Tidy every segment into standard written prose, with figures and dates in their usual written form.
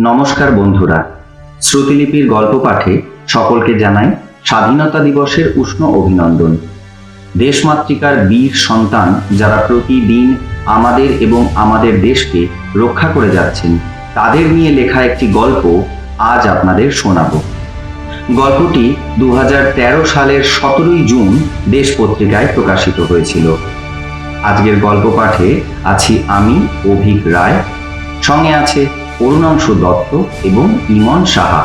নমস্কার বন্ধুরা, শ্রুতিলিপির গল্প পাঠে সকলকে জানাই স্বাধীনতা দিবসের উষ্ণ অভিনন্দন। দেশমাতৃকার বীর সন্তান যারা প্রতিদিন আমাদের এবং আমাদের দেশকে রক্ষা করে যাচ্ছেন, তাদের নিয়ে লেখা একটি গল্প আজ আপনাদের শোনাব। গল্পটি 2013 সালের 17 জুন দেশ পত্রিকায় প্রকাশিত হয়েছিল। আজকের গল্প পাঠে আছি আমি অভিক রায়, সঙ্গে আছে অরুণাংশু দত্ত এবং ইমন সাহা।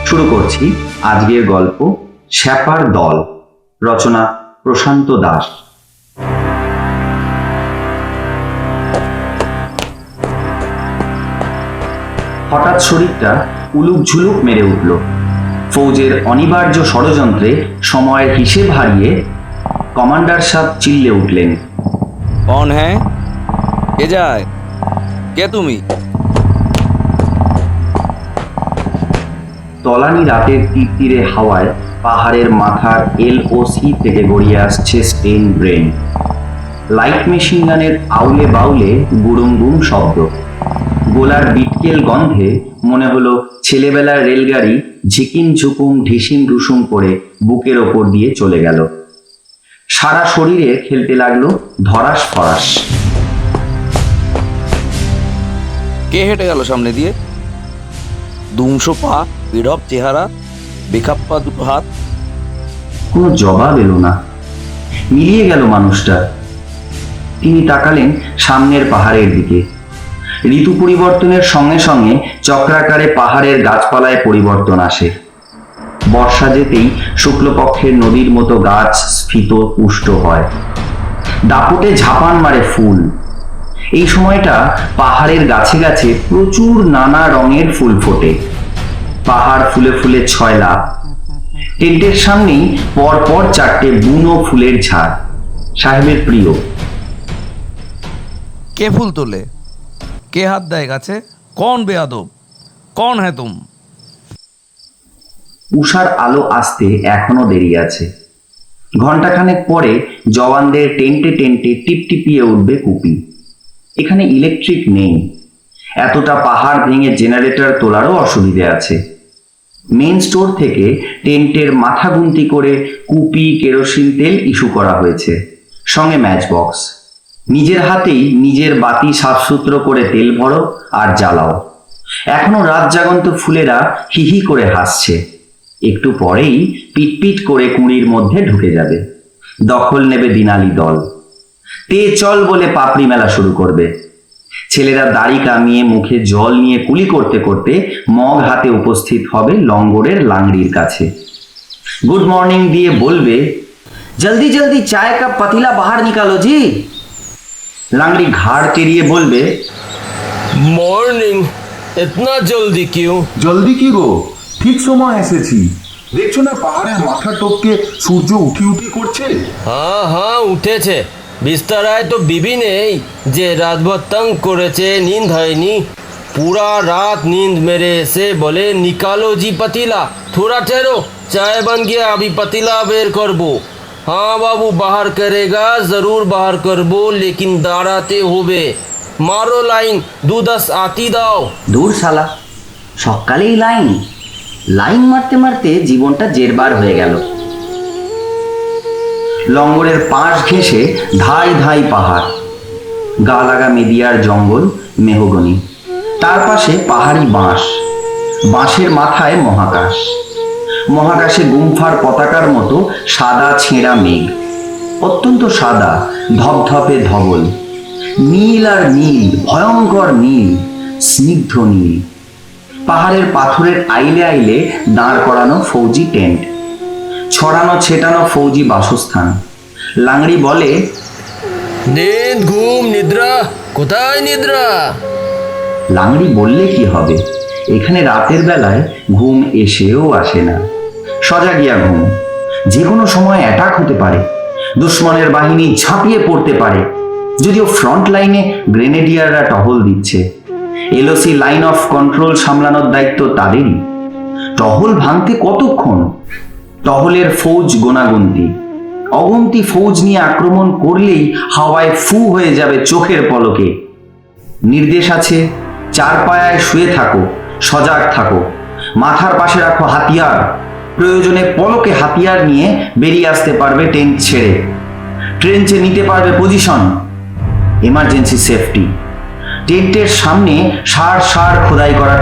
শুরু করছি আজকের গল্প শ্যাপার দল, রচনা প্রশান্ত দাস। হঠাৎ শরীরটা উলুক ঝুলুক মেরে উঠল। ফৌজের অনিবার্য ষড়যন্ত্রে সময়ের হিসেব হারিয়ে কমান্ডার সাহেব চিল্লে উঠলেন, कौन है? কে যায়? কে তুমি? তলানি রাতের তীরে হাওয়ায় পাহাড়ের মাথার LOC থেকে গড়িয়ে আসছে স্টেন ব্রেন। লাইট মেশিন গানের আউলে বাউলে গুড়ুম শব্দ, গোলার বিটকেল গন্ধে মনে হলো ছেলেবেলার রেলগাড়ি ঝিকিম ঝুকুম ঢিসিম রুসুম করে বুকের ওপর দিয়ে চলে গেল। সারা শরীরে খেলতে লাগলো ধরাস ফরাস। কে হেঁটে গেল সামনে দিয়ে? দুমশো পা, বিড়প চেহারা, বেখাপ্পা দুটো হাত। কোনো জবাব এলো না, মিলিয়ে গেল মানুষটা। তিনি তাকালেন সামনের পাহাড়ের দিকে। ঋতু পরিবর্তনের সঙ্গে সঙ্গে চক্রাকারে পাহাড়ের গাছপালায় পরিবর্তন আসে। বর্ষা যেতেই শুক্লপক্ষের নদীর মতো গাছ স্ফীত পুষ্ট হয়, দাপটে ঝাপান মারে ফুল। এই সময়টা পাহাড়ের গাছে গাছে প্রচুর নানা রঙের ফুল ফোটে। পাহাড় ফুলে ফুলে ছয়লা। টেন্টের সামনেই পরপর 4টে বুনো ফুলের ঝাড়, সাহেবের প্রিয়। কে ফুল তোলে? কে হাত দেয় গাছে? কন বেয়াদব? কন হ্যাঁ তুম? উষার আলো আসতে এখনো দেরি আছে। ঘন্টাখানেক পরে জওয়ানদের টেন্টে টেন্টে টিপটিপিয়ে উঠবে কুপি। এখানে ইলেকট্রিক নেই, এতটা পাহাড় ভেঙে জেনারেটর তোলারও অসুবিধে আছে। মেন স্টোর থেকে টেন্টের মাথা গুনতি করে কুপি, কেরোসিন তেল ইস্যু করা হয়েছে, সঙ্গে ম্যাচ বক্স। নিজের হাতেই নিজের বাতি সাফসুতরো করে তেল ভরো আর জ্বালাও। এখনো রাত জাগন্ত ফুলেরা হিহি করে হাসছে। একটু পরেই পিটপিট করে কুঁড়ির মধ্যে ঢুকে যাবে। দখল নেবে দিনালি দল। তে চল বলে পাপড়ি মেলা শুরু করবে। ছেলেরা দাড়ি কামিয়ে মুখে জল নিয়ে কুলি করতে করতে মগ হাতে উপস্থিত হবে লঙ্গরের লাংড়ির কাছে। গুড মর্নিং দিয়ে বলবে, জলদি জলদি চায় কা পাতিলা বাহার নিকালো জি। লাংড়ি ঘাড় তেড়িয়ে বলবে, মর্নিং, ইতনা জলদি কিউ? জলদি কি গো, ঠিক সময় এসেছি। দেখছো না পাহাড়ের মাথা টপকে সূর্য উঠি উঠি করছে। হ্যাঁ হ্যাঁ উঠেছে। বিস্তারায় তো বিবি নেই যে রাতভর তং করেছে, नींद হয়নি। पूरा रात नींद मेरे से बोले निकालो जी पतीला, थोड़ा ठहरो, चाय बन गया, अभी पतीला बेर करबो। हाँ बाबू बाहर करेगा, जरूर बाहर करबो, लेकिन दाঁড়াতে হবে। मारो लाइन, 2-10 आती दाও। দূর শালা, সকালেই লাইন। লাইন মারতে মারতে জীবনটা জেরবার হয়ে গেল। লঙ্গরের পাশ ঘেঁষে ধাই ধাই পাহাড়, গা লাগা মেদিয়ার জঙ্গল, মেহগনি। তার পাশে পাহাড়ি বাঁশ, বাঁশের মাথায় মহাকাশ। মহাকাশে গুম্ফার পতাকার মতো সাদা ছেঁড়া মেঘ, অত্যন্ত সাদা, ধপধপে ধবল। নীল আর নীল, ভয়ঙ্কর নীল, স্নিগ্ধ নীল। পাহাড়ের পাথরের আইলে আইলে দাঁড় করানো ফৌজি টেন্ট, ছড়ানো ছেটানো ফৌজি বাসস্থান। লাংড়ি বলে, नींद घूम निद्रा, কোথায় নিদ্রা? লাংড়ি বললে কি হবে, এখানে রাতের বেলায় ঘুম এসেও আসে না। সজাগিয়া ঘুম। যে কোনো সময় অ্যাটাক হতে পারে, দুশ্মনের বাহিনী ঝাঁপিয়ে পড়তে পারে। যদিও ফ্রন্ট লাইনে গ্রেনেডিয়াররা টহল দিচ্ছে, LOC লাইন অফ কন্ট্রোল সামলানোর দায়িত্ব তাদেরই। টহল ভাঙতে কতক্ষণ? টহলের ফৌজ গোনাগুনতি। অগুন্তি ফৌজ নিয়ে আক্রমণ করলেই হাওয়ায় ফু হয়ে যাবে চোখের পলকে। নির্দেশ আছে, 4 পায়ায় শুয়ে থাকো, সজাগ থাকো, মাথার পাশে রাখো হাতিয়ার, প্রয়োজনে পলকে হাতিয়ার নিয়ে বেরিয়ে আসতে পারবে টেন্ট ছেড়ে, ট্রেঞ্চে নিতে পারবে পজিশন। এমার্জেন্সি সেফটি, টেন্টের সামনে সার খোদাই করা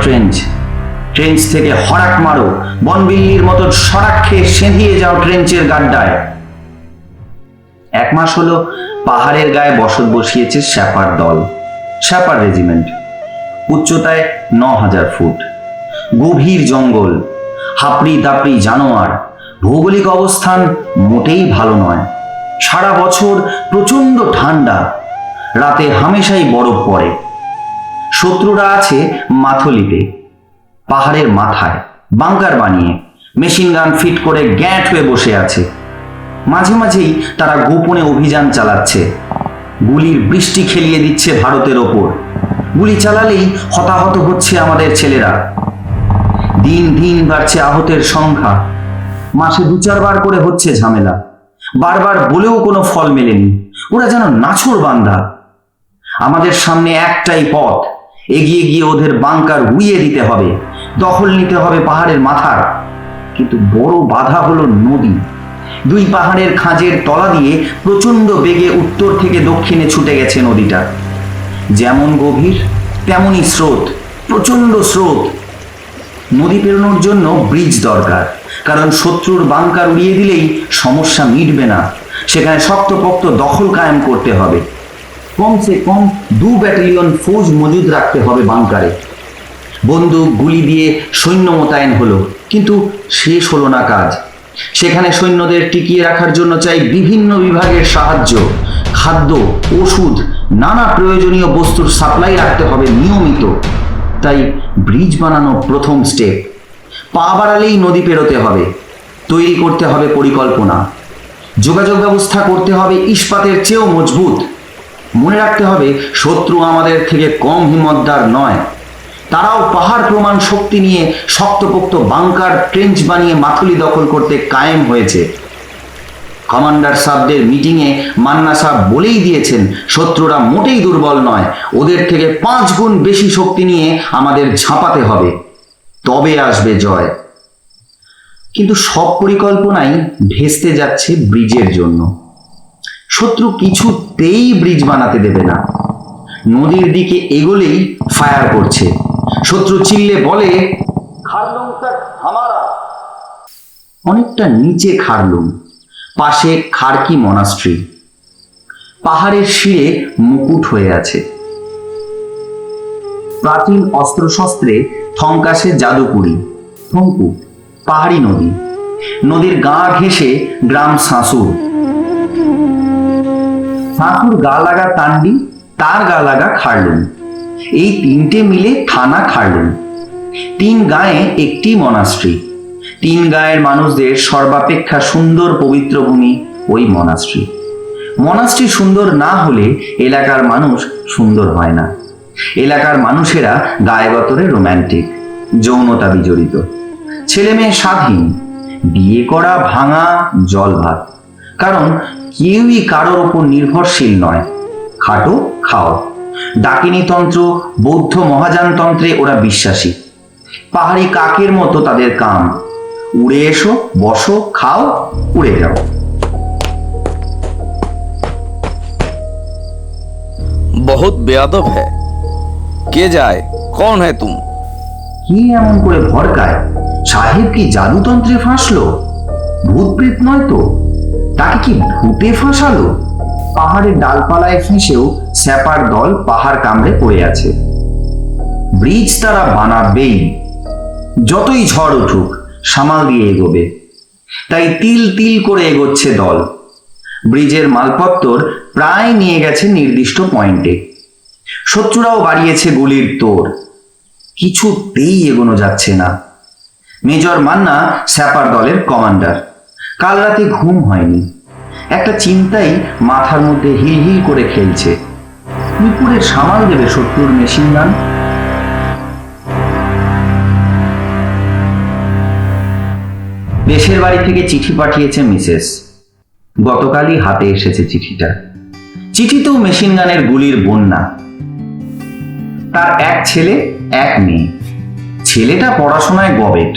ট্রেঞ্চ থেকে হড়াক মারো, বনবিল্লির মতো সড়াক খেয়ে সেঁধিয়ে যাও ট্রেঞ্চের গাড্ডায়। 1 মাস হলো পাহাড়ের গায়ে বসত বসিয়েছে শ্যাপার দল, শ্যাপার রেজিমেন্ট। উচ্চতায় 9000 ফুট, গভীর জঙ্গল, হাপড়ি দাপড়ি জানোয়ার, ভৌগোলিক অবস্থান মোটেই ভালো নয়। সারা বছর প্রচন্ড ঠান্ডা, রাতে হামেশাই বরফ পড়ে। শত্রুরা আছে মাথলিতে, পাহাড়ের মাথায় বাংকার বানিয়ে মেশিন গান ফিট করে গ্যাঁট হয়ে বসে আছে। মাঝে মাঝেই তারা গোপনে অভিযান চালাচ্ছে, গুলির বৃষ্টি খেলিয়ে দিচ্ছে ভারতের ওপর। গুলি চালালেই হতাহত হচ্ছে আমাদের ছেলেরা। দিন দিন বাড়ছে আহতের সংখ্যা, মাসে 2-4 বার করে হচ্ছে ঝামেলা। বারবার বলেও কোনো ফল মেলেনি, ওরা যেন নাছোড় বান্দা। আমাদের সামনে একটাই পথ, এগিয়ে গিয়ে ওদের বাংকার উড়িয়ে দিতে হবে, দখল নিতে হবে পাহাড়ের মাথার। কিন্তু বড় বাধা হলো নদী। 2 পাহাড়ের খাঁজের তলা দিয়ে প্রচন্ড বেগে উত্তর থেকে দক্ষিণে ছুটে গেছে নদীটা। যেমন গভীর তেমনই স্রোত, প্রচন্ড স্রোত। নদী পেরোনোর জন্য ব্রিজ দরকার, কারণ শত্রুর বাংকার উড়িয়ে দিলেই সমস্যা মিটবে না, সেখানে শক্তপোক্ত দখল কায়েম করতে হবে। কমসে কম 2 ব্যাটালিয়ন ফৌজ মজুদ রাখতে হবে বাংকারে। বন্দুক গুলি দিয়ে সৈন্য মোতায়েন হলো, কিন্তু শেষ হলো না কাজ। সেখানে সৈন্যদের টিকিয়ে রাখার জন্য চাই বিভিন্ন বিভাগের সাহায্য, খাদ্য, ওষুধ, নানা প্রয়োজনীয় বস্তুর সাপ্লাই রাখতে হবে নিয়মিত। তাই ব্রিজ বানানো প্রথম স্টেপ। পা বাড়ালেই নদী পেরোতে হবে, তৈরি করতে হবে পরিকল্পনা। যোগাযোগ ব্যবস্থা করতে হবে ইস্পাতের চেয়েও মজবুত। মনে রাখতে হবে শত্রু আমাদের থেকে কম হিম্মতদার নয়। তারাও পাহাড় প্রমাণ শক্তি নিয়ে শক্তপোক্ত বাংকার ট্রেঞ্চ বানিয়ে মাথুলি দখল করতে কায়েম হয়েছে। কমান্ডার সাহেবদের মিটিংয়ে মান্না সাহেব বলেই দিয়েছেন, শত্রুরা মোটেই দুর্বল নয়, ওদের থেকে 5 গুণ বেশি শক্তি নিয়ে আমাদের ঝাঁপাতে হবে, তবে আসবে জয়। কিন্তু সব পরিকল্পনাই ভেস্তে যাচ্ছে ব্রিজের জন্য। শত্রু কিছুতেই ব্রিজ বানাতে দেবে না। নদীর দিকে এগোলেই ফায়ার করছে। শত্রু চিল্লে বলে, খারলুম তক হামারা। অনেকটা নিচে খারলুম, পাশে খারকি মনাস্ট্রি। পাহাড়ের শিরে মুকুট হয়ে আছে। প্রাচীন অস্ত্রশস্ত্রে থংকাশে জাদুপুরি, থঙ্কু, পাহাড়ি নদী, নদীর গা ঘেঁষে গ্রাম সাঁসুর। সাঁসুর গা লাগা তান্ডি, তার গা লাগা খারলুম, এই 3টে মিলে থানা খারলুম। 3 গায়ে একটি মনাস্ট্রি। 3 গায়ের মানুষদের সর্বাপেক্ষা সুন্দর পবিত্র ভূমি ওই মনাস্ট্রি। মনাস্ট্রি সুন্দর না হলে এলাকার মানুষ সুন্দর হয় না। এলাকার মানুষেরা গায়েগতরে রোম্যান্টিক, যৌনতা বিজড়িত, ছেলে মেয়ে স্বাধীন, বিয়ে করা ভাঙা জল ভাত। কারণ কেউই কারোর ওপর নির্ভরশীল নয়। খাটো খাও, ডাকিনী তন্ত্র, বৌদ্ধ মহাযানতন্ত্রে ওরা বিশ্বাসী। পাহাড়ি কাকের মতো তাদের কাম, উড়ে এসো, বসো, খাও, উড়ে যাও। बहुत बेअदब है। के जाए, कौन है तुम? কি এমন করে ভরকায়? সাহেব কি জাদুতন্ত্রে ফাঁসলো? ভূত প্রেত নয় তো? তাকে কি ভূতে ফাঁসালো? পাহাড়ের ডালপালায় ফেঁসেও স্যাপার দল পাহাড় কামড়ে পড়ে আছে। ব্রিজ তারা বানাবেই, যতই ঝড় উঠুক সামাল দিয়ে এগোবে। তাই তিল তিল করে এগোচ্ছে দল। ব্রিজের মালপত্তর প্রায় নিয়ে গেছে নির্দিষ্ট পয়েন্টে। শত্রুরাও বাড়িয়েছে গুলির তোড়, কিছুতেই এগোনো যাচ্ছে না। মেজর মান্না স্যাপার দলের কমান্ডার। কাল রাতে ঘুম হয়নি, একটা চিন্তাই মাথার মধ্যে হিল হিল করে খেলছে। কি করে সামাল দেবে শত্রুর মেশিন গান? দেশের বাড়ি থেকে চিঠি পাঠিয়েছে মিসেস। গতকালই হাতে এসেছে চিঠিটা। চিঠিতেও মেশিন গানের গুলির বন্যা। তার 1 ছেলে 1 মেয়ে। ছেলেটা পড়াশোনায় গবেট,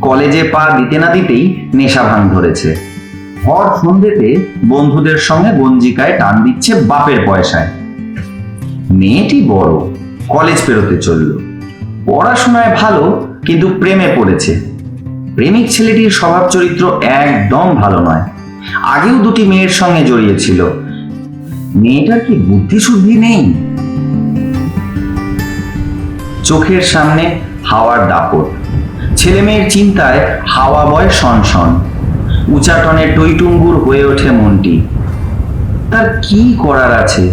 কলেজে পা দিতে না দিতেই নেশা ভাঙ ধরেছে। ভর সন্ধ্যেতে বন্ধুদের সঙ্গে গঞ্জিকায় টান দিচ্ছে বাপের পয়সায়। মেয়েটি বড়, কলেজ পেরোতে চলল, পড়াশোনায় ভালো, কিন্তু প্রেমে পড়েছে। প্রেমিক ছেলেটির স্বভাব চরিত্র একদম ভালো নয়। আগেও দুটি মেয়ের সঙ্গে জড়িয়েছিল। মেয়েটার কি বুদ্ধি শুদ্ধি নেই? চোখের সামনে হাওয়ার দাপট, ছেলে মেয়ের চিন্তায় হাওয়া বয় সনসন, উচাটনে টইটুম্বুর হয়ে ওঠে মনটি। তার কি করার আছে?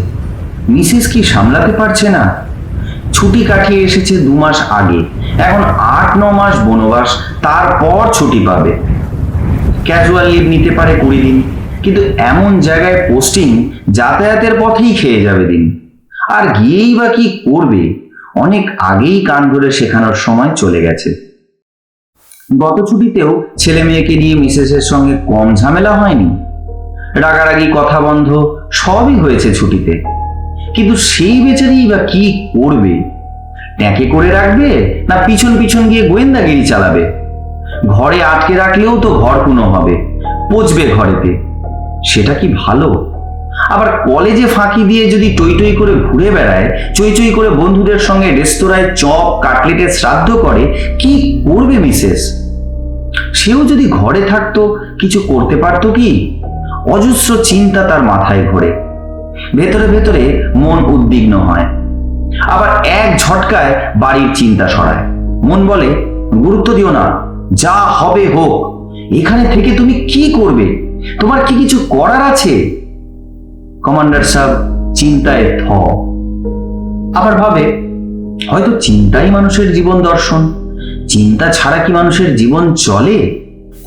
মিসেস কি সামলাতে পারছে না? ছুটি কাটিয়ে এসেছে 2 মাস আগে, এখন 8-9 মাস বনবাস, তারপর ছুটি পাবে। ক্যাজুয়াল লিভ নিতে পারে 20 দিন, কিন্তু এমন জায়গায় পোস্টিং, যাতায়াতের পথেই খেয়ে যাবে দিন। আর গিয়েই বা কি করবে? অনেক আগেই কান ধরে শেখানোর সময় চলে গেছে। গত ছুটিতেও ছেলে মেয়েকে নিয়ে মিসেসের সঙ্গে কম ঝামেলা হয়নি। রাগারাগি, কথা বন্ধ সবই হয়েছে ছুটিতে। কিন্তু সেই বেচারি বা কি করবে? ট্যাঁকে করে রাখবে, না পিছন পিছন গিয়ে গোয়েন্দাগিরি চালাবে? ঘরে আটকে রাখলেও তো ঘর কুনো হবে, পচবে ঘরেতে। সেটা কি ভালো? আবার কলেজে ফাঁকি দিয়ে যদি টই টই করে ঘুরে বেড়ায়, চই চই করে বন্ধুদের সঙ্গে রেস্তোরাঁয় চপ কাটলেটের শ্রাদ্ধ করে, কি করবে মিসেস? সেও যদি ঘরে থাকতো, কিছু করতে পারতো কি? অজস্র চিন্তা তার মাথায় ঘোরে। ভেতরে ভেতরে মন উদ্বিগ্ন হয়, আবার এক ঝটকায় বাড়ির চিন্তা সরায়। মন বলে, গুরুত্ব দিও না, যা হবে হোক। এখানে থেকে তুমি কি করবে? তোমার কি কিছু করার আছে? কমান্ডার সাহেব চিন্তায় থ। আবার ভাবে, হয়তো চিন্তাই মানুষের জীবন দর্শন। চিন্তা ছাড়া কি মানুষের জীবন চলে?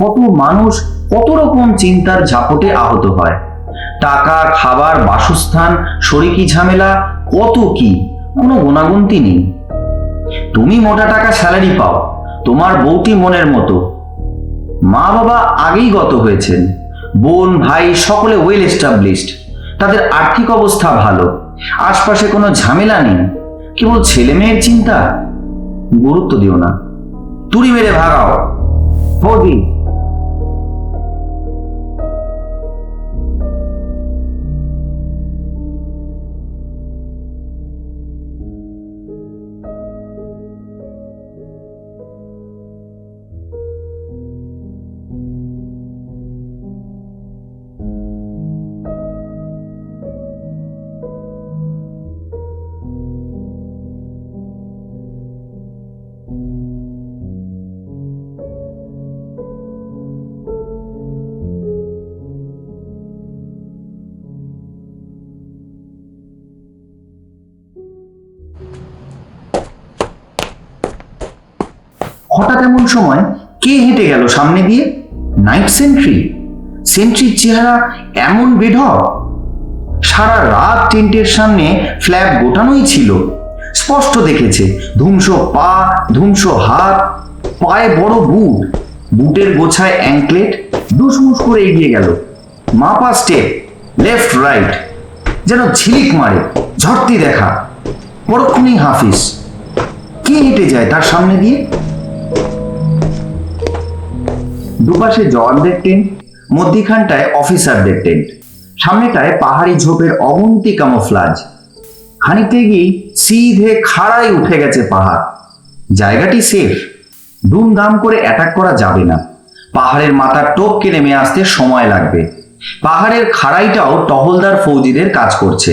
কত মানুষ কত রকম চিন্তার ঝাপটে আহত হয়। টাকা, খাবার, বাসস্থান, শরিকি ঝামেলা, কত কি, কোনো গুণাগুন্তি নেই। তুমি মোটা টাকা স্যালারি পাও, তোমার বউটি মনের মতো। মা বাবা আগেই গত হয়েছেন, বোন ভাই সকলে ওয়েল এস্টাবলিশড, তাদের আর্থিক অবস্থা ভালো, আশপাশে কোনো ঝামেলা নেই। কেবল ছেলে মেয়ের চিন্তা। গুরুত্ব দিও না, তুড়ি মেরে ভাগাও। বৌদি, হঠাৎ এমন সময় কে হেঁটে গেল সামনে দিয়ে? Night sentry. সেন্ট্রির চেহারা এমন বেঢপ। সারা রাত টেন্টের সামনে ফ্ল্যাগ গোটানোই ছিল। স্পষ্ট দেখেছে ধুমসো পা, ধুমসো হাত, পায়ে বড় বুট, বুটের গোছায় অ্যাঙ্কলেট। দুসমুস করে এগিয়ে গেল, মাপা স্টেপ, লেফট রাইট, যেন ঝিলিক মারে, ঝড়তি দেখা। পরক্ষণেই হাফিজ। কে হেঁটে যায় তার সামনে দিয়ে? দুপাশে জওয়ানদের টেন্ট, মধ্যিখানটায় অফিসারদের টেন্ট, সামনেটায় পাহাড়ি ঝোপের অগুন্তি কামোফ্লাজ। খানিকটা গিয়ে সিধে খাড়াই উঠে গেছে পাহাড়। জায়গাটি সেফ, দুমদাম করে অ্যাটাক করা যাবে না। পাহাড়ের মাথা টপকে নেমে আসতে সময় লাগবে। পাহাড়ের খাড়াইটাও টহলদার ফৌজিদের কাজ করছে।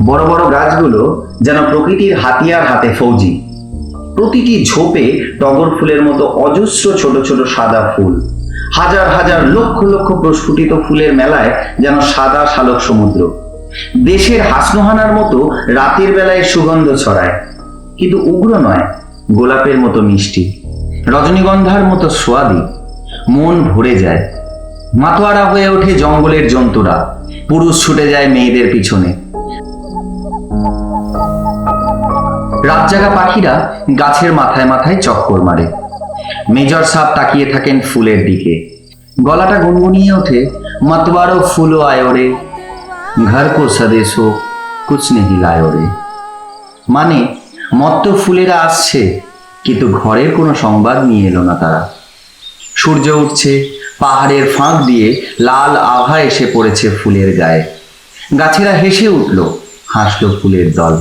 বড় বড় গাছগুলো যেন প্রকৃতির হাতিয়ার হাতে ফৌজি। প্রতিটি ঝোপে টগর ফুলের মতো অজস্র ছোট ছোট সাদা ফুল। হাজার হাজার লক্ষ লক্ষ প্রস্ফুটিত ফুলের মেলায় যেন সাদা শালক সমুদ্র। দেশের হাসনোহানার মতো রাতের বেলায় সুগন্ধ ছড়ায়, কিন্তু উগ্র নয়, গোলাপের মতো মিষ্টি, রজনীগন্ধার মতো সোয়াদি। মন ভরে যায়। মাতোয়ারা হয়ে ওঠে জঙ্গলের জন্তুরা। পুরুষ ছুটে যায় মেয়েদের পিছনে। রাতজাগা পাখিরা গাছের মাথায় মাথায় চক্কর মারে। মেজর সাহেব তাকিয়ে থাকেন ফুলের দিকে। গলাটা গুনগুনিয়ে ওঠে, मतवारो फूलो आयो रे, घर को सदेशो कुछ नहीं लायो रे। মানে মত্ত ফুলেরা আসছে, কিন্তু ঘরের কোনো সংবাদ নিয়ে এলো না তারা। সূর্য উঠছে, পাহাড়ের ফাঁক দিয়ে লাল আভা এসে পড়েছে ফুলের গায়ে। গাছেরা হেসে উঠল, হাসলো ফুলের দল।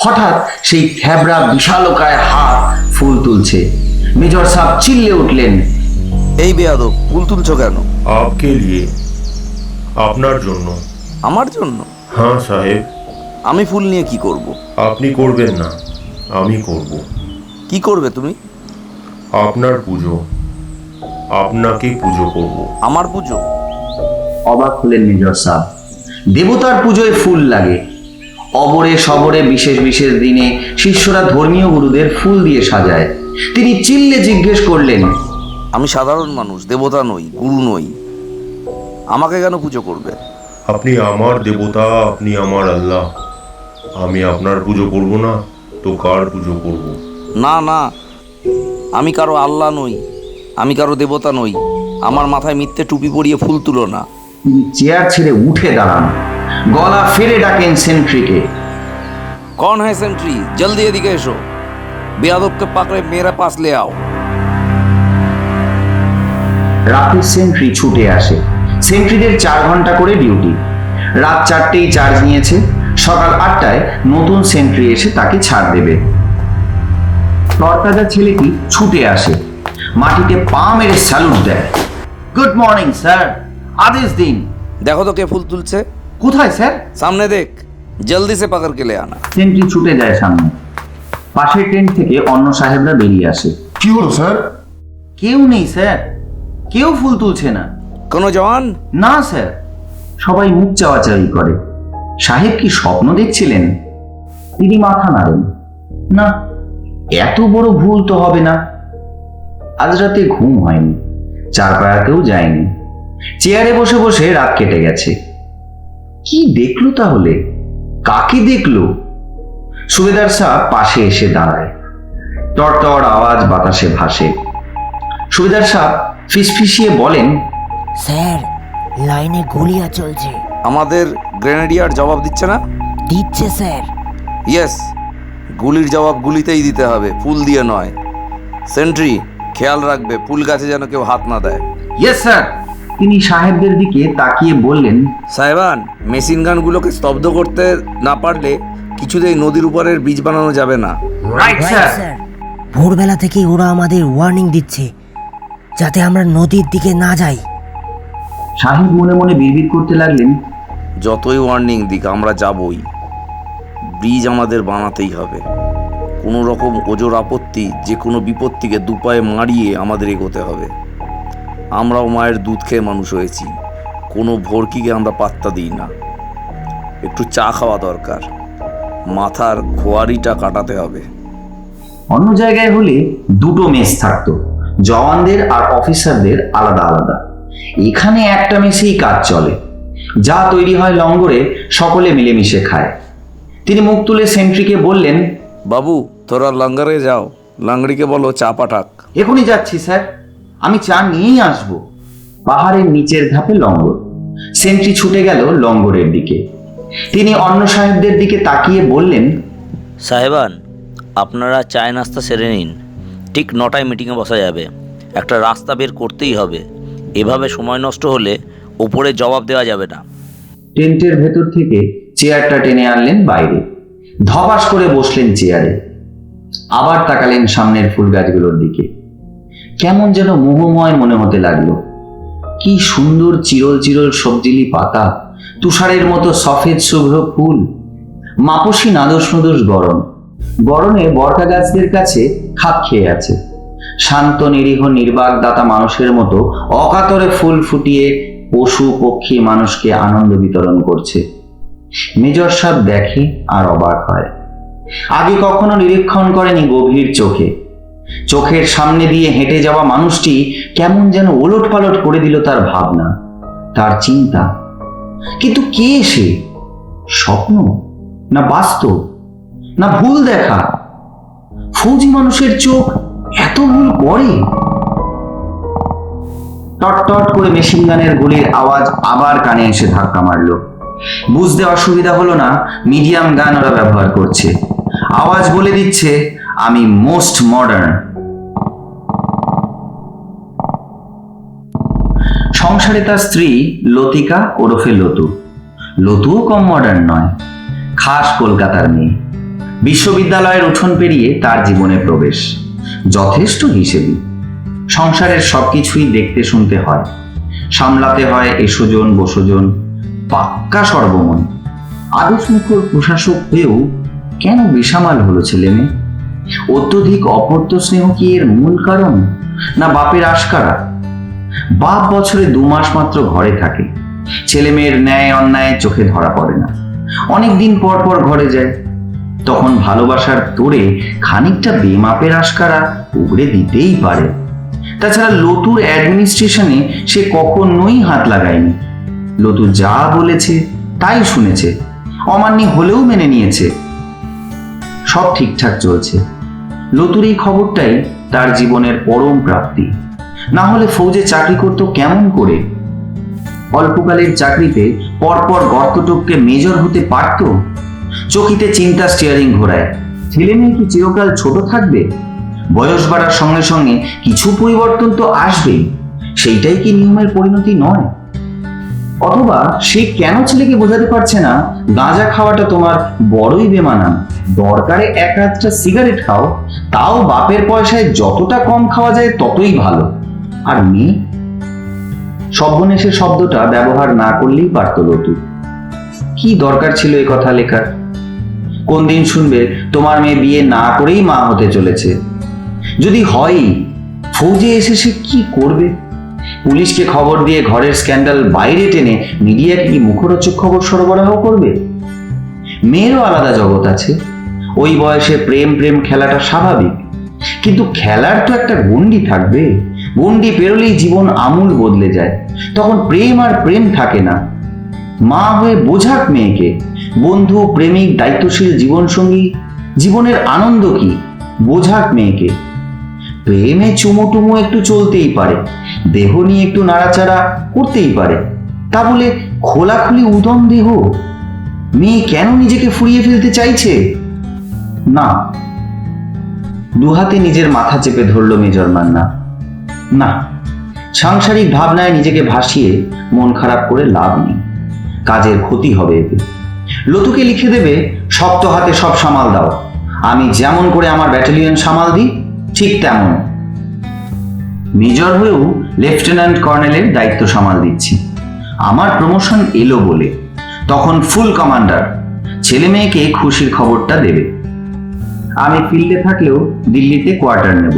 হঠাৎ সেই থ্যাবড়া বিশালকায় হাত ফুল তুলছে। মেজর সাহেব চিল্লে উঠলেন, এই বেয়াদব, ফুল তুলছো কেন? आपके लिए, আপনার জন্য। আমার জন্য? হ্যাঁ সাহেব। আমি ফুল নিয়ে কি করব? আপনি করবেন না, আমি করব। কি করবে তুমি? আপনার পুজো, আপনাকে পুজো করব। আমার পুজো? অবাক হলেন মেজর সাহেব। দেবতার পুজোয় ফুল লাগে। অবরে সবরে বিশেষ বিশেষ দিনে শিষ্যরা ধর্মীয় গুরুদের ফুল দিয়ে সাজায়। তিনি চিল্লে জিজ্ঞেস করলেন, আমি সাধারণ মানুষ, দেবতা নই, গুরু নই, আমাকে কেন পুজো করবে? আপনি আমার দেবতা, আপনি আমার আল্লাহ। আমি আপনার পুজো করব না তো কার পুজো করব? না না, আমি কারো আল্লাহ নই, আমি কারো দেবতা নই। আমার মাথায় মিথ্যে টুপি পরিয়ে ফুল তুলো না। তিনি চেয়ার ছেড়ে উঠে দাঁড়ান, গলা ফেরে ডাকেন সেন্ট্রিকে। कौन है सेंट्री? जल्दी এদিকে এসো, বেয়াদবকে পাকড়ে মেরা পাস লে আও। রাতের সেন্ট্রি ছুটে আসে। সেন্ট্রিদের 4 ঘন্টা করে ডিউটি। রাত 4টেই চার্জ নিয়েছে। সকাল 8টায় নতুন সেন্ট্রি এসে তাকে ছাড় দেবে। তরতাজা ছেলেটি ছুটে আসে, মাটিতে পা মেরে স্যালুট দেয়। গুড মর্নিং স্যার, আদেশ দিন। দেখো তো কে ফুল তুলছে। কোথায় স্যার? সামনে দেখ, জলদি সে পাকড় কে লে আনা। সেন্ট্রি ছুটে যায় সামনে। পাশের টেন্ট থেকে অন্য সাহেবরা বেরিয়ে আসে। কি হলো স্যার? কেউ নেই স্যার, কেউ ফুল তুলছে না। কোনো জওয়ান? না স্যার। সবাই মুখ চাওয়াচাওয়ি করে। সাহেব কি স্বপ্ন দেখছিলেন? তিনি মাথা নাড়েন, না, এত বড় ভুল তো হবে না। আজ রাতে ঘুম হয়নি, চারপায়াতেও যায়নি। চেয়ারে বসে বসে রাত কেটে গেছে। কি দেখলো তাহলে? কাকে দেখলো? সুবেদার সাহেব পাশে এসে দাঁড়ায়। টড়টড় আওয়াজ বাতাসে ভাসে। সুবেদার সাহেব ফিসফিসিয়ে বলেন, স্যার, লাইনে গুলিয়া চলছে। আমাদের গ্রেনেডিয়ার জবাব দিচ্ছে না? দিচ্ছে স্যার। ইয়েস, গুলির জবাব গুলিতেই দিতে হবে, ফুল দিয়ে নয়। সেন্ট্রি খেয়াল রাখবে ফুল গাছে যেন কেউ হাত না দেয়। Yes sir. তিনি সাহেবদের দিকে তাকিয়ে বললেন, সাহেবান, মেশিন গানগুলোকে স্তব্ধ করতে না পারলে কিছুতেই নদীর উপরের ব্রিজ বানানো যাবে না। Right sir. স্যার, ভোরবেলা থেকেই ওরা আমাদের ওয়ার্নিং দিচ্ছে যাতে আমরা নদীর দিকে না যাই। সাহেব মনে মনে বিড়বিড় করতে লাগলেন, যতই ওয়ার্নিং দিক আমরা যাবই। ব্রিজ আমাদের বানাতেই হবে। কোনো রকম ওজোর আপত্তি, যে কোনো বিপত্তিকে দুপায়ে মারিয়ে আমাদের এগোতে হবে। আমরাও মায়ের দুধ খেয়ে মানুষ হয়েছি, কোনো ভর্কিকে আমরা পাত্তা দিই না। একটু চা খাওয়া দরকার, মাথার খোয়ারিটা কাটাতে হবে। অন্য জায়গায় হলে 2টো মেস থাকতো, জওয়ানদের আর অফিসারদের আলাদা আলাদা। এখানে একটা মেসেই কাজ চলে। যা তৈরি হয় লঙ্গরে সকলে মিলেমিশে খায়। তিনি মুখ তুলে সেন্ট্রিকে বললেন, বাবু তোরা লঙ্গরে যাও, লাংড়িকে বলো চা পাঠাক। এখনই যাচ্ছি স্যার, আমি চা নিয়েই আসবো। পাহাড়ের নিচের ধাপে লঙ্গর। সেন্ট্রি ছুটে গেল লঙ্গরের দিকে। তিনি অন্য সাহেবদের দিকে তাকিয়ে বললেন, সাহেবান, আপনারা চায় নাস্তা সেরে নিন, ঠিক 9টায় মিটিংয়ে বসা যাবে। একটা রাস্তা বের করতেই হবে, এভাবে সময় নষ্ট হলে ওপরে জবাব দেওয়া যাবে না। টেন্টের ভেতর থেকে চেয়ারটা টেনে আনলেন বাইরে। ধপাস করে বসলেন চেয়ারে। আবার তাকালেন সামনের ফুল গাছগুলোর দিকে। কেমন যেন মোহময় মনে হতে লাগলো। কি সুন্দর চিরল চিরল সবজিলি পাতা, তুষারের মতো সফেদ শুভ্র ফুল, মাপসী নাদোষ নদোষ গরম। গরমে বরকা গাছদের কাছে খাপ খেয়ে আছে। শান্ত নিরীহ নির্বাক দাতা মানুষের মতো অকাতরে ফুল ফুটিয়ে পশু পক্ষী মানুষকে আনন্দ বিতরণ করছে। মেজর সাহেব দেখে আর অবাক হয়। আগে কখনো নিরীক্ষণ করেনি গভীর চোখে। চোখের সামনে দিয়ে হেঁটে যাওয়া মানুষটি কেমন যেন ওলট পালট করে দিল তার ভাবনা, তার চিন্তা। কিন্তু কে সে? স্বপ্ন না বাস্তব না ভুল দেখা? ফৌজি মানুষের চোখ এত ভুল করে? টট করে মেশিন গানের গুলির আওয়াজ আবার কানে এসে ধাক্কা মারলো। বুঝতে অসুবিধা হলো না মিডিয়াম গান ওরা ব্যবহার করছে। আওয়াজ বলে দিচ্ছে আমি মোস্ট মডার্ন। সংসারে তার স্ত্রী লতিকা ওরফে লতু। লতুও কম মডার্ন নয়, খাস কলকাতার মেয়ে। বিশ্ববিদ্যালয়ের উঠোন পেরিয়ে তার জীবনে প্রবেশ, যথেষ্ট হিসেবি। সংসারের সবকিছুই দেখতে শুনতে হয়, সামলাতে হয় এসোজন বসোজন, পাক্কা সর্বমন। আদর্শমুখর প্রশাসক হয়েও কেন বেসামাল হলো ছেলে মেয়ে? অত্যধিক অপত্য স্নেহ কি এর মূল কারণ, না বাপের আশকারা? বাপ বছরে 2 মাস মাত্র ঘরে থাকে, ছেলে মেয়ের ন্যায় অন্যায় চোখে ধরা পড়ে না। অনেক দিন পর পর ঘরে যায়, তখন ভালোবাসার তোড়ে খানিকটা বেমাপের আশকারা উগড়ে দিতেই পারে। তাছাড়া লতুর অ্যাডমিনিস্ট্রেশনে সে কখনোই হাত লাগায়নি। লতু যা বলেছে তাই শুনেছে, অমান্যি হলেও মেনে নিয়েছে। সব ঠিকঠাক চলছে। লতুর এই খবরটাই তার জীবনের পরম প্রাপ্তি। না হলে ফৌজে চাকরি করত কেমন করে? অল্পকালের চাকরিতে পরপর গর্তটপকে মেজর হতে পারত। চকিতে চিন্তা স্টিয়ারিং ঘোরায়। ছেলে মেয়ে কি চিরকাল ছোট থাকবে? বয়স বাড়ার সঙ্গে সঙ্গে কিছু পরিবর্তন তো আসবেই, সেইটাই কি নিয়মের পরিণতি নয়? অথবা সে কেন ছেলেকে বোঝাতে পারছে না গাঁজা খাওয়াটা তোমার বড়ই বেমানান, দরকারে 1-8টা সিগারেট খাও, তাও বাপের পয়সায় যতটা কম খাওয়া যায় ততই ভালো। আর মেয়ে? সর্বনেশের শব্দটা ব্যবহার না করলেই পারত লতু। কি দরকার ছিল এ কথা লেখার? কোন দিন শুনবে তোমার মেয়ে বিয়ে না করেই মা হতে চলেছে? যদি হয়ই, ফৌজে এসে সে কি করবে? পুলিশকে খবর দিয়ে ঘরের স্ক্যান্ডাল বাইরে টেনে মিডিয়াকে কি মুখরোচক খবর সরবরাহ করবে? মেয়েরও আলাদা জগৎ আছে। ওই বয়সে প্রেম প্রেম খেলাটা স্বাভাবিক, কিন্তু খেলার তো একটা গণ্ডি থাকবে। গণ্ডি পেরোলেই জীবন আমূল বদলে যায়। তখন প্রেম আর প্রেম থাকে না। মা হয়ে বোঝাক মেয়েকে, বন্ধু, প্রেমিক, দায়িত্বশীল জীবনসঙ্গী, জীবনের আনন্দ কি বোঝাক মেয়েকে। প্রেমে চুমু টুমু একটু চলতেই পারে, দেহ নিয়ে একটু নাড়াচাড়া করতেই পারে, তা বলে খোলাখুলি উদম দেহ? মেয়ে কেন নিজেকে ফুরিয়ে ফেলতে চাইছে? না। দুহাতে নিজের মাথা চেপে ধরল মেজর মান্না। না, সাংসারিক ভাবনায় নিজেকে ভাসিয়ে মন খারাপ করে লাভ নেই, কাজের ক্ষতি হবে এতে। লতুকে লিখে দেবে, শক্ত হাতে সব সামাল দাও, আমি যেমন করে আমার ব্যাটালিয়ন সামাল দিই ঠিক তেমন। মেজর হয়েও লেফটেন্যান্ট কর্নেলের দায়িত্ব সামাল দিচ্ছি। আমার প্রমোশন এলো বলে তখন ফুল কমান্ডার। ছেলে মেয়েকে খুশির খবরটা দেবে। আমি ফিল্ডে থাকলেও দিল্লিতে কোয়ার্টার নেব,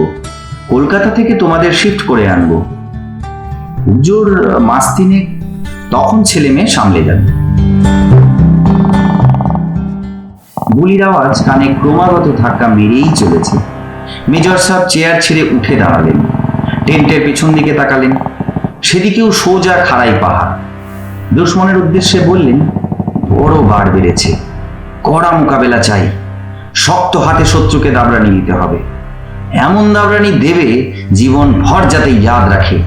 কলকাতা থেকে তোমাদের শিফট করে আনবো। হুজুর মাস 3, তখন ছেলে মেয়ে সামলে যাবে। গুলির আওয়াজ কানে ক্রমাগত ধাক্কা মেরেই চলেছে। মেজর সাহেব চেয়ার ছেড়ে উঠে দাঁড়ালেন, টেন্টের পিছন দিকে তাকালেন। সেদিকেও সোজা খাড়াই পাহাড়। দুশ্মনের উদ্দেশ্যে বললেন, বড় বার বেড়েছে, কড়া মোকাবেলা চাই। শক্ত হাতে শত্রুকে দাবরানি নিতে হবে, এমন দাবরানি দেবে জীবন ভর যাতে ইয়াদ রাখে।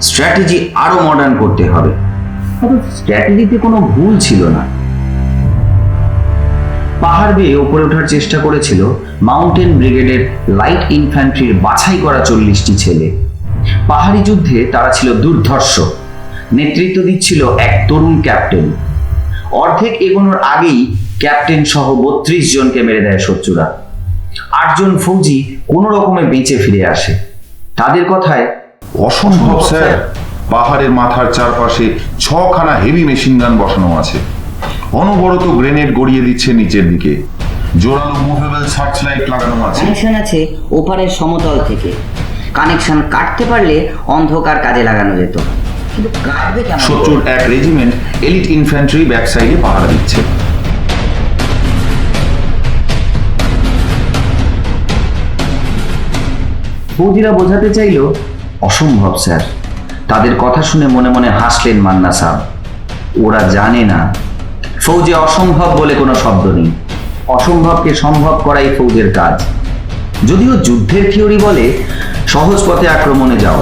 স্ট্র্যাটেজি আরো মডার্ন করতে হবে। স্ট্র্যাটেজিতে কোনো ভুল ছিল না। পাহাড় বেয়ে ওপরে ওঠার চেষ্টা করেছিল মাউন্টেন ব্রিগেডের লাইট ইনফ্যান্ট্রির বাছাই করা 40টি ছেলে। পাহাড়ি যুদ্ধে তারা ছিল দুর্ধর্ষ। নেতৃত্ব দিচ্ছিল এক তরুণ ক্যাপ্টেন। অর্ধেক এগোনোর আগেই ক্যাপ্টেন সহ 32 জনকে মেরে দেয় শত্রুরা। 8 জন ফৌজি কোনো রকমে বেঁচে ফিরে আসে। তাদের কথায়, অসম্ভব স্যার, পাহাড়ের মাথার চারপাশে 6খানা হেভি মেশিন গান বসানো আছে, অনবরত গ্রেনেড গড়িয়ে দিচ্ছে নিচের দিকে, জোরালো মুভেবল সার্চ লাইট লাগানো আছে। কানেকশন আছে ওপারের সমতল থেকে। কানেকশন কাটতে পারলে অন্ধকার কাজে লাগানো যেত, কিন্তু কাটবে কেমন? শত্রুর এক রেজিমেন্ট এলিট ইনফ্যান্ট্রি ব্যাক সাইডে পাহারা দিচ্ছে। ফৌজিরা বোঝাতে চাইল, অসম্ভব স্যার। তাদের কথা শুনে মনে মনে হাসলেন মান্না সাহেব। ওরা জানে না ফৌজে অসম্ভব বলে কোনো শব্দ নেই। অসম্ভবকে সম্ভব করাই ফৌজের কাজ। যদিও যুদ্ধের থিওরি বলে সহজ পথে আক্রমণে যাও,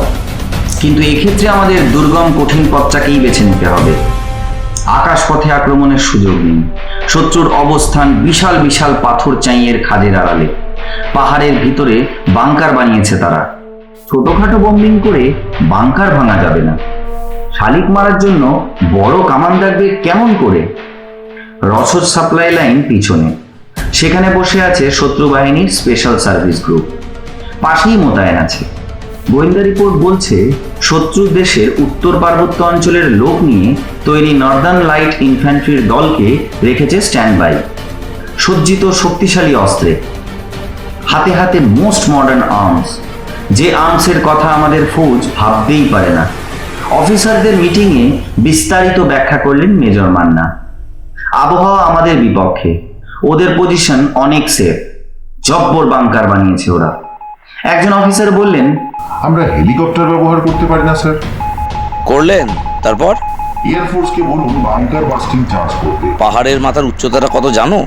কিন্তু এক্ষেত্রে আমাদের দুর্গম কঠিন পথটাকেই বেছে নিতে হবে। আকাশপথে আক্রমণের সুযোগ নেই। শত্রুর অবস্থান বিশাল বিশাল পাথর চাইয়ের খাদের আড়ালে। পাহাড়ের ভিতরে বাংকার বানিয়েছে তারা। ছোটখাটো বম্বিং করে বাংকার ভাঙা যাবে না। শালিক মারার জন্য বড় কামান রাখবে কেমন করে? রসদ সাপ্লাই লাইন পিছনে, সেখানে বসে আছে শত্রু বাহিনীর স্পেশাল সার্ভিস গ্রুপ। পাশেই মোতায়েন আছে। গোয়েন্দা রিপোর্ট বলছে শত্রু দেশের উত্তর পার্বত্য অঞ্চলের লোক নিয়ে তৈরি নর্দার্ন লাইট ইনফ্যান্ট্রির দলকে রেখেছে স্ট্যান্ড বাই, সজ্জিত শক্তিশালী অস্ত্রে, হাতে হাতে মোস্ট মডার্ন আর্মস, যে আর্মসের কথা আমাদের ফৌজ ভাবতেই পারে না। অফিসারদের মিটিংয়ে বিস্তারিত ব্যাখ্যা করলেন মেজর মান্না। আবহাওয়া আমাদের বিপক্ষে, ওদের পজিশন অনেক সেফ, জব্বর বাংকার বানিয়েছে ওরা। একজন অফিসার বললেন, আমরা হেলিকপ্টার ব্যবহার করতে পারি না স্যার। করলেন? তারপর এয়ারফোর্সকে বলুন বাংকার বাস্টিং চার্জ করতে। পাহাড়ের মাথার উচ্চতাটা কত জানো?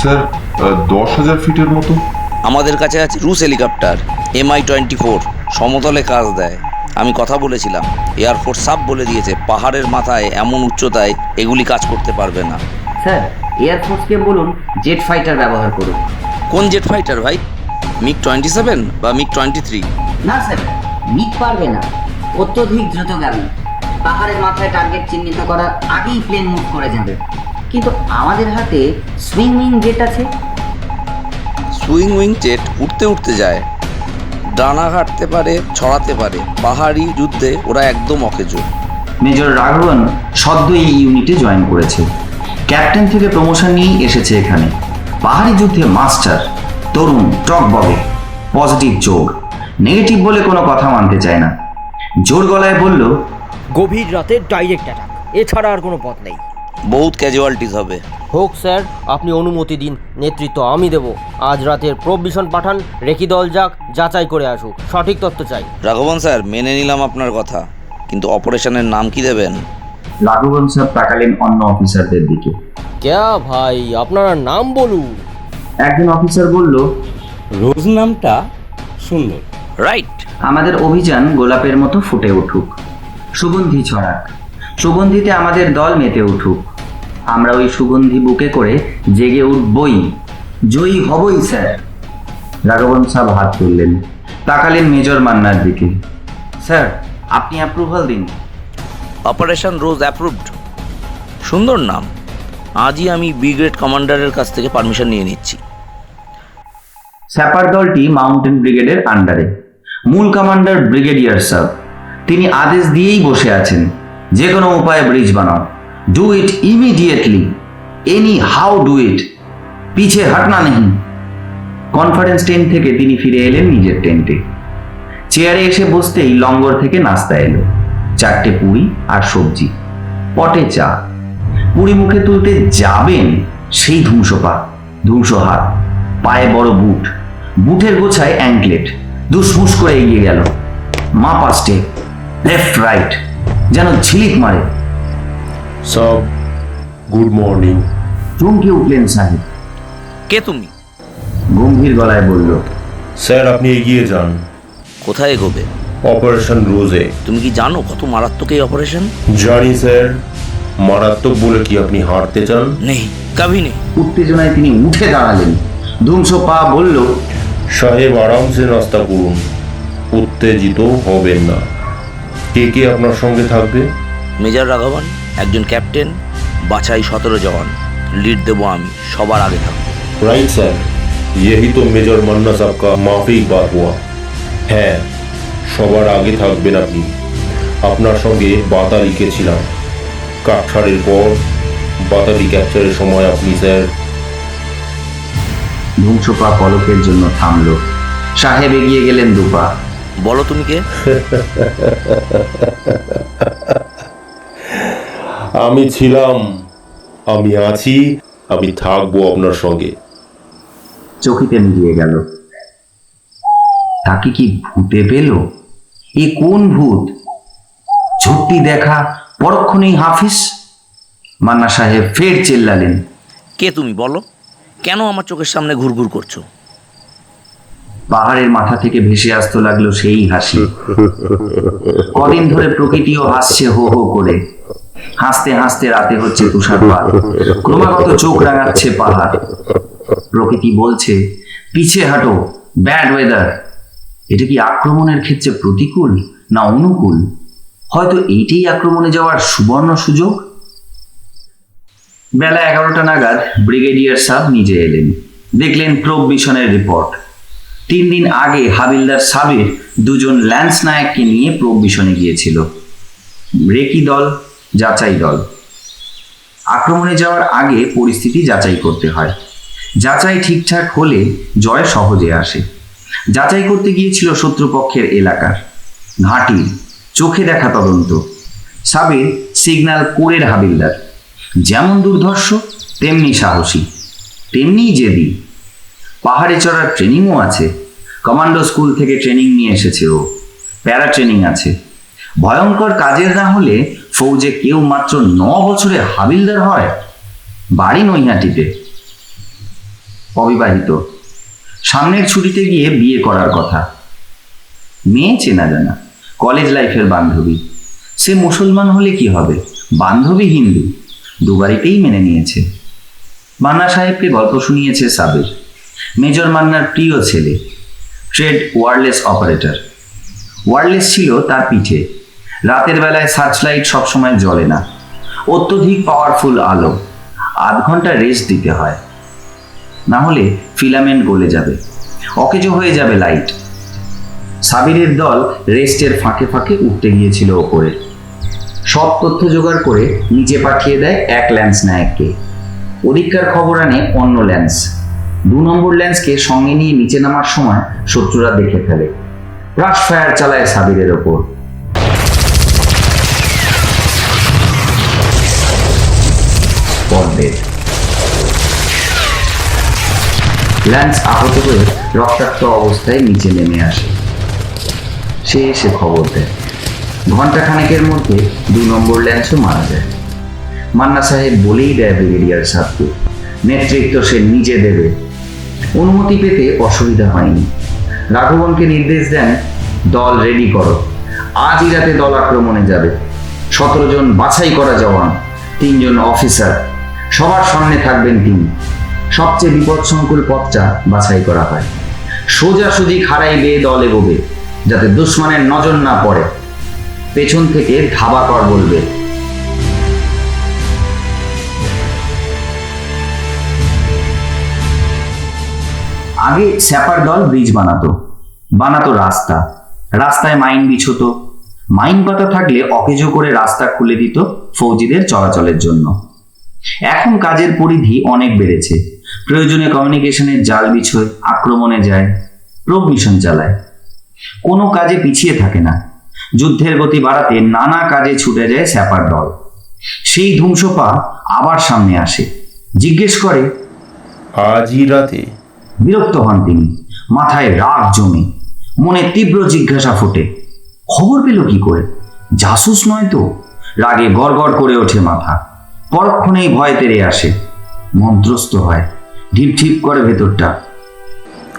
স্যার 10,000 ফিটের মতো। আমাদের কাছে আছে রুশ হেলিকপ্টার MI-24, সমতলে কাজ দেয়। আমি কথা বলেছিলাম, এয়ারফোর্স সাব বলে দিয়েছে পাহাড়ের মাথায় এমন উচ্চতায় এগুলি কাজ করতে পারবে না। স্যার এয়ারফোর্সকে বলুন জেট ফাইটার ব্যবহার করুন। কোন জেট ফাইটার ভাই? MiG-27 বা MiG-23? না স্যার, মিট পারবে না, অত্যধিক দ্রুতগামী। পাহাড়ের মাথায় টার্গেট চিহ্নিত করার আগেই প্লেন মুভ করে যাবে। কিন্তু আমাদের হাতে সুইং জেট আছে। সুইং উইং জেট উঠতে উঠতে যায়, ডানা কাটতে পারে, ছড়াতে পারে। পাহাড়ি যুদ্ধে ওরা একদম অকেজো। মেজর রাঘবন সদ্য এই ইউনিটে জয়েন করেছে। ক্যাপ্টেন থেকে প্রমোশন নিয়েই এসেছে এখানে। পাহাড়ি যুদ্ধে মাস্টার, তরুণ, টকবগে, পজিটিভ চোখ, নেগেটিভ বলে কোনো কথা মানতে চায় না। জোর গলায় বলল, গভীর রাতে ডাইরেক্ট অ্যাটাক, এছাড়া আর কোনো পথ নেই। বহুত ক্যাজুয়ালিটিস হবে। হোক স্যার, আপনি অনুমতি দিন, নেতৃত্ব আমি দেব। আজ রাতের প্রভিশন পাঠান, রেকি দল যাক, যাচাই করে আসুক, সঠিক তথ্য চাই। রাঘবন স্যার, মেনে নিলাম আপনার কথা, কিন্তু অপারেশনের নাম কি দেবেন? রাঘবন স্যার তাকালেন অন্য অফিসারদের দিকে। ক্যা ভাই, আপনারা নাম বলুন। একজন অফিসার বলল, রোজ নামটা সুন্দর। রাইট। আমাদের অভিযান গোলাপের মতো ফুটে উঠুক, সুগন্ধি ছড়াক, সুগন্ধিতে আমাদের দল মেতে উঠুক। আমরা ওই সুগন্ধি বুকে করে জেগে উঠবই, জয়ী হবই স্যার। রাঘবন সাহেব হাত তুললেন, তাকালেন মেজর মান্নার দিকে। স্যার, আপনি অ্যাপ্রুভাল দিন। অপারেশন রোজ অ্যাপ্রুভড। সুন্দর নাম। আজই আমি ব্রিগেড কমান্ডারের কাছ থেকে পারমিশন নিয়ে নিচ্ছি। স্যাপার দলটি মাউন্টেন ব্রিগেডের আন্ডারে। মূল কমান্ডার ব্রিগেডিয়ার সাহেব, তিনি আদেশ দিয়েই বসে আছেন, যে কোনো উপায়ে ব্রিজ বানাও, do it immediately, any how do it, পিছে হাটনা নেই। কনফারেন্স টেন্ট থেকে তিনি ফিরে এলেন নিজের টেন্টে। চেয়ারে এসে বসতেই লঙ্গর থেকে নাস্তা এলো, 4টে পুরি আর সবজি, পটে চা। পুরি মুখে তুলতে যাবেন, সেই ধ্বংস পা, ধ্বংস হাত, পায়ে বড় বুট, বুটের গোছায় অ্যাঙ্কলেট, দুসমুস করে এগিয়ে গেল। মা পাস্টে, লেফট রাইট, যেন ঝিলিক মারে। সব গুড মর্নিং। চমকে উঠলেন সাহেব। কে তুমি? গম্ভীর গলায় বলল, স্যার আপনি এগিয়ে যান। কোথায় এগোবে? অপারেশন রোজে। তুমি কি জানো কত মারাত্মক এই অপারেশন? জানি স্যার, মারাত্মক বলে কি আপনি হারতে চান? নেই, কাভি নেই। উত্তেজনায় তিনি উঠে দাঁড়ালেন। ধ্বংস পা বলল, সাহেব আরামসে নাস্তা করুন, উত্তেজিত হবেন না। কে কে আপনার সঙ্গে থাকবে? মেজর রাঘবন, একজন ক্যাপ্টেন, বাছাই 17 জওয়ান। লিড দেবো আমি, সবার আগে থাকবো। राइट सर, यही तो मेजर मन्ना साहब का माफी बात हुआ। হ্যাঁ, সবার আগে থাকবেন আপনি। আপনার সঙ্গে বাতালি ছিলাম। কাকসাড়ের পর বাতালি ক্যাপচারের সময় আপনি স্যার। ধ্বংস পা পলকের জন্য থামলো। সাহেব এগিয়ে গেলেন দুপা। বলো তুমি কে? আমি ছিলাম, আমি আছি, আমি থাকবো আপনার সঙ্গে। চকিতে মিলিয়ে গেল। তাকে কি ভূতে পেল? এ কোন ভূত? ঝুঁটি দেখা, পরক্ষণেই হাফিজ। মান্না সাহেব ফের চেল্লালেন, কে তুমি বলো? কেন আমার চোখের সামনে ঘুরঘুর করছো? পাহাড়ের মাথা থেকে ভেসে আসতে লাগলো সেই হাসি। কদিন ধরে প্রকৃতিও হাসছে হো হো করে। হাসতে হাসতে রাতে হচ্ছে তুষারপাত, ক্রমাগত চোখ রাঙাচ্ছে পাহাড়। প্রকৃতি বলছে পিছে হাঁটো, ব্যাড ওয়েদার। এটা কি আক্রমণের ক্ষেত্রে প্রতিকূল না অনুকূল? হয়তো এইটাই আক্রমণে যাওয়ার সুবর্ণ সুযোগ। বেলা 11টা নাগাদ ব্রিগেডিয়ার সাহেব নিজে এলেন। দেখলেন প্রোব মিশনের রিপোর্ট। 3 দিন আগে হাবিলদার সাবির 2 ল্যান্স নায়ককে নিয়ে প্রোব মিশনে গিয়েছিল। রেকি দল, যাচাই দল। আক্রমণে যাওয়ার আগে পরিস্থিতি যাচাই করতে হয়। যাচাই ঠিকঠাক হলে জয় সহজে আসে। যাচাই করতে গিয়েছিল শত্রুপক্ষের এলাকার, ঘাঁটির, চোখে দেখা তদন্ত। সাবির সিগন্যাল কোরের হাবিলদার, যেমন দুর্ধর্ষ তেমনি সাহসী, তেমনিই জেদি। পাহাড়ে চড়ার ট্রেনিংও আছে। কমান্ডো স্কুল থেকে ট্রেনিং নিয়ে এসেছে ও। প্যারা ট্রেনিং আছে। ভয়ঙ্কর কাজের না হলে ফৌজে কেউ মাত্র 9 বছরে হাবিলদার হয়। বাড়ি নৈহাটিতে, অবিবাহিত, সামনের ছুটিতে গিয়ে বিয়ে করার কথা। মেয়ে চেনা জানা, কলেজ লাইফের বান্ধবী। সে মুসলমান হলে কি হবে, বান্ধবী হিন্দু, দুবারিতেই মেনে নিয়েছে। মান্না সাহেবকে গল্প শুনিয়েছে সাবির। মেজর মান্নার প্রিয় ছেলে, ট্রেড ওয়্যারলেস অপারেটর। ওয়্যারলেস ছিল তার পিঠে। রাতের বেলায় সার্চ লাইট সবসময় জ্বলে না, অত্যধিক পাওয়ারফুল আলো। 8 ঘন্টা রেস্ট দিতে হয়, না হলে ফিলামেন্ট গলে যাবে, অকেজো হয়ে যাবে লাইট। সাবিরের দল রেস্টের ফাঁকে ফাঁকে উঠতে গিয়েছিল ওপরে। সব তথ্য জোগাড় করে নিচে পাঠিয়ে দেয় এক ল্যান্স নায়ককে। ওদিককার খবর আনে অন্য ল্যান্স। 2 নম্বর ল্যান্সকে সঙ্গে নিয়ে নিচে নামার সময় শত্রুরা দেখে ফেলে। ক্রাশ ফায়ার চালায় সাবিরের ওপর। পর্বের ল্যান্স আহত হয়ে রক্তাক্ত অবস্থায় নিচে নেমে আসে। সে এসে খবর দেয়। ঘণ্টাখানেকের মধ্যে 2 নম্বর ল্যান্সও মারা যায়। মান্না সাহেব বলেই দেয় ব্রিগেডিয়ার সাহেবকে, নেতৃত্ব সে নিজে দেবে। অনুমতি পেতে অসুবিধা হয়নি। রাঘবনকে নির্দেশ দেন, দল রেডি করো, আজই রাতে দল আক্রমণে যাবে। 17 জন বাছাই করা জওয়ান, 3 জন অফিসার, সবার সামনে থাকবেন তিনি। সবচেয়ে বিপদসংকুল পথটা বাছাই করা হয়। সোজাসুজি খাড়াই বেয়ে দল এগোবে, যাতে দুশ্মনের নজর না পড়ে। পেছন থেকে ধাবা কর বলবে। আগে স্যাপার দল ব্রিজ বানাতো রাস্তা, রাস্তায় মাইন বিছোতো। মাইন পাতা থাকলে অকেজো করে রাস্তা খুলে দিত ফৌজিদের চলাচলের জন্য। এখন কাজের পরিধি অনেক বেড়েছে। প্রয়োজনে কমিউনিকেশনের জাল বিছোয়, আক্রমণে যায়, প্রোব মিশন চালায়। কোনো কাজে পিছিয়ে থাকে না। যুদ্ধের গতি বাড়াতে নানা কাজে ছুটে যায় স্যাপার দল। সেই ধ্বংসপা আবার সামনে আসে, জিজ্ঞেস করে, আজই রাতে? বিরক্ত হন তিনি। মাথায় রাগ জমে, মনে তীব্র জিজ্ঞাসা ফোটে, খবর পেল কি করে? জাসুস নয় তো? রাগে গড়গড় করে ওঠে মাথা। পরক্ষণেই ভয় তেড়ে আসে, মন্ত্রস্ত হয়, ঢিপ ঢিপ করে ভেতরটা।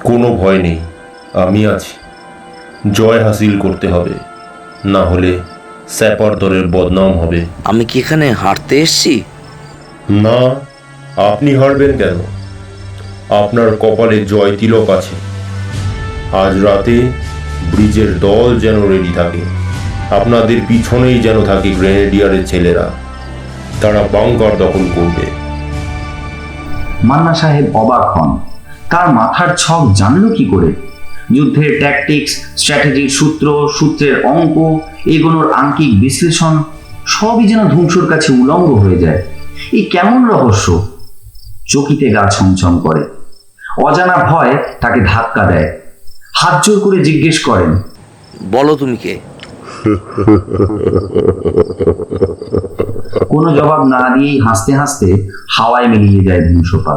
কোনো ভয় নেই, আমি আছি। জয় হাসিল করতে হবে, না হলে স্যাপার দলের বদনাম হবে। আমি কি এখানে হাঁটতে এসেছি? না, আপনি হারবেন কেন? আপনার কপালে জয় তিলক আছে। আজ রাতে ব্রিজের দল যেন রেডি থাকে। আপনাদের পিছনেই যেন থাকে গ্রেনেডিয়ারের ছেলেরা। তারা বাংকার দখল করবে। মান্না সাহেব অবাক হন। তার মাথার ছক জানলো কি করে? যুদ্ধের ট্যাকটিক্স, স্ট্র্যাটেজির সূত্র, সূত্রের অঙ্ক, এগোনোর আঙ্কিক বিশ্লেষণ সবই যেন ধ্বংসর কাছে উলঙ্গ হয়ে যায়। এই কেমন রহস্য? চকিতে গা ছমছম করে। অজানা ভয় তাকে ধাক্কা দেয়। হাত জোর করে জিজ্ঞেস করেন, বলো তুমি কে? কোনো জবাব না দিয়েই হাসতে হাসতে হাওয়ায় মিলিয়ে যায় ধ্বংসপা।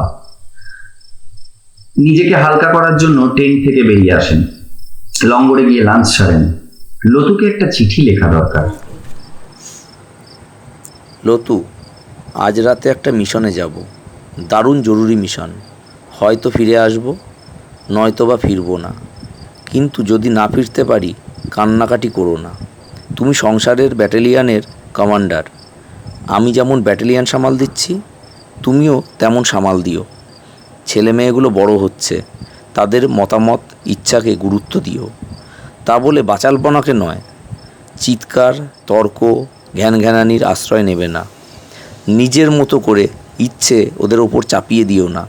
নিজেকে হালকা করার জন্য টেন্ট থেকে বেরিয়ে আসেন। লঙ্গরে গিয়ে লাঞ্চ সারেন। লতুকে একটা চিঠি লেখা দরকার। লতু, আজ রাতে একটা মিশনে যাব। দারুণ জরুরি মিশন। হয়তো ফিরে আসব, নয়তো বা ফিরবো না। কিন্তু যদি না ফিরতে পারি, কান্নাকাটি করো না। তুমি সংসারের ব্যাটালিয়ানের কমান্ডার। আমি যেমন ব্যাটালিয়ান সামাল দিচ্ছি, তুমিও তেমন সামাল দিও। ছেলে মেয়েগুলো বড় হচ্ছে, তাদের মতামত ইচ্ছাকে গুরুত্ব দিও। তা বলে বাচালপনাকে নয়, চিৎকার, তর্ক, ঘ্যানঘ্যানানির আশ্রয় নেবে না। নিজের মতো করে ইচ্ছে ওদের ওপর চাপিয়ে দিও না।